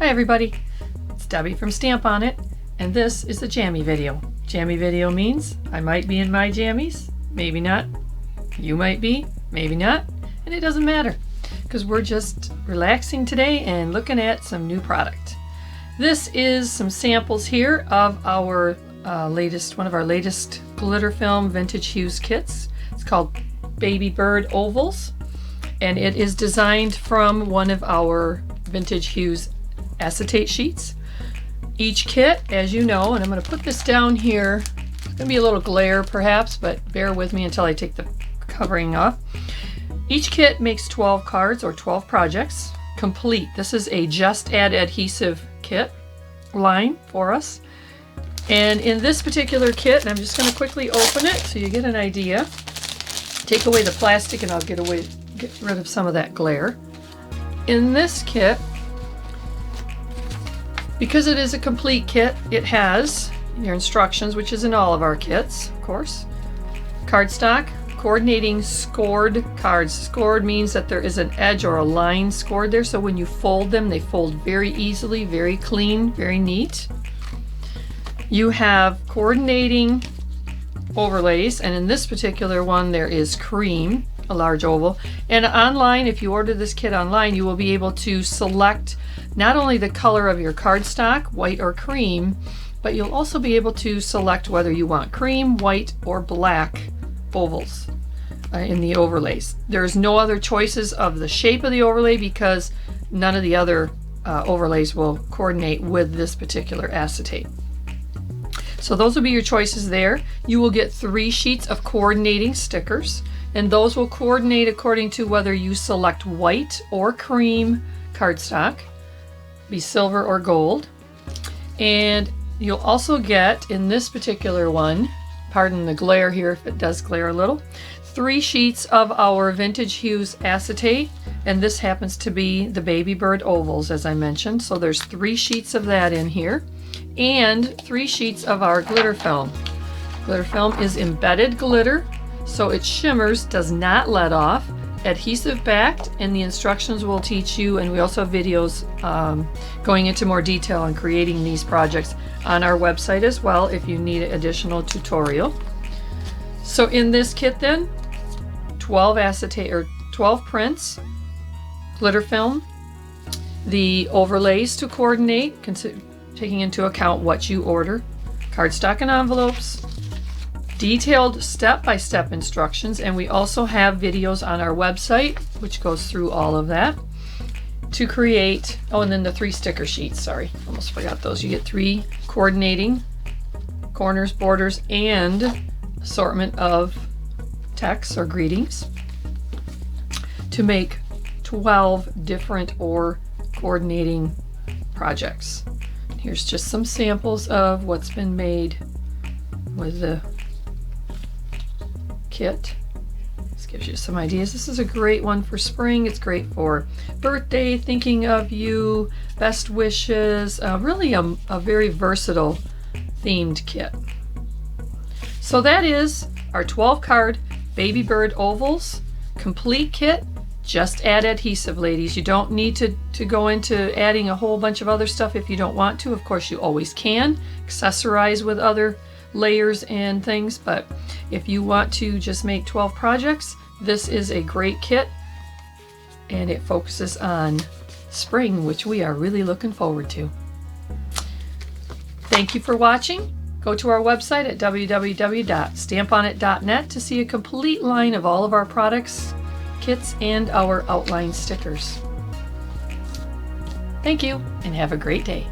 Hi everybody, it's Debbie from Stamp On It, and this is a jammy video. Jammy video means I might be in my jammies, maybe not. You might be, maybe not, and it doesn't matter because we're just relaxing today and looking at some new product. This is some samples here of our one of our latest GlitterFilm Vintage Hues kits. It's called Baby Bird Ovals, and it is designed from one of our Vintage Hues acetate sheets. Each kit, as you know, and I'm going to put this down here, it's going to be a little glare perhaps, but bear with me until I take the covering off. Each kit makes 12 cards or 12 projects complete. This is a Just Add adhesive kit line for us. And in this particular kit, and I'm just going to quickly open it so you get an idea. Take away the plastic and I'll get rid of some of that glare. In this kit, because it is a complete kit, it has your instructions, which is in all of our kits, of course. Cardstock, coordinating scored cards. Scored means that there is an edge or a line scored there, so when you fold them, they fold very easily, very clean, very neat. You have coordinating overlays, and in this particular one there is cream, a large oval. And online, if you order this kit online, you will be able to select not only the color of your cardstock, white or cream, but you'll also be able to select whether you want cream, white, or black ovals in the overlays. There's no other choices of the shape of the overlay because none of the other overlays will coordinate with this particular acetate. So those will be your choices there. You will get 3 sheets of coordinating stickers, and those will coordinate according to whether you select white or cream cardstock, be silver or gold. And you'll also get, in this particular one, pardon the glare here if it does glare a little, 3 sheets of our Vintage Hues acetate, and this happens to be the Baby Bird Ovals, as I mentioned. So there's 3 sheets of that in here, and 3 sheets of our glitter film. Glitter film is embedded glitter, so it shimmers, does not let off, adhesive backed, and the instructions will teach you, and we also have videos going into more detail on creating these projects on our website as well if you need an additional tutorial. So in this kit then, 12 acetate or 12 prints, glitter film, the overlays to coordinate, taking into account what you order, cardstock and envelopes, detailed step-by-step instructions, and we also have videos on our website which goes through all of that to create. Oh, and then the 3 sticker sheets, sorry, almost forgot those. You get 3 coordinating corners, borders, and assortment of texts or greetings to make 12 different or coordinating projects. Here's just some samples of what's been made with the kit. This gives you some ideas. This is a great one for spring. It's great for birthday, thinking of you, best wishes, really a very versatile themed kit. So that is our 12 card Baby Bird Ovals complete kit. Just add adhesive, ladies. You don't need to go into adding a whole bunch of other stuff if you don't want to. Of course, you always can accessorize with other layers and things, but if you want to just make 12 projects, this is a great kit, and it focuses on spring, which we are really looking forward to. Thank you for watching. Go to our website at www.stamponit.net to see a complete line of all of our products, kits, and our outline stickers. Thank you, and have a great day.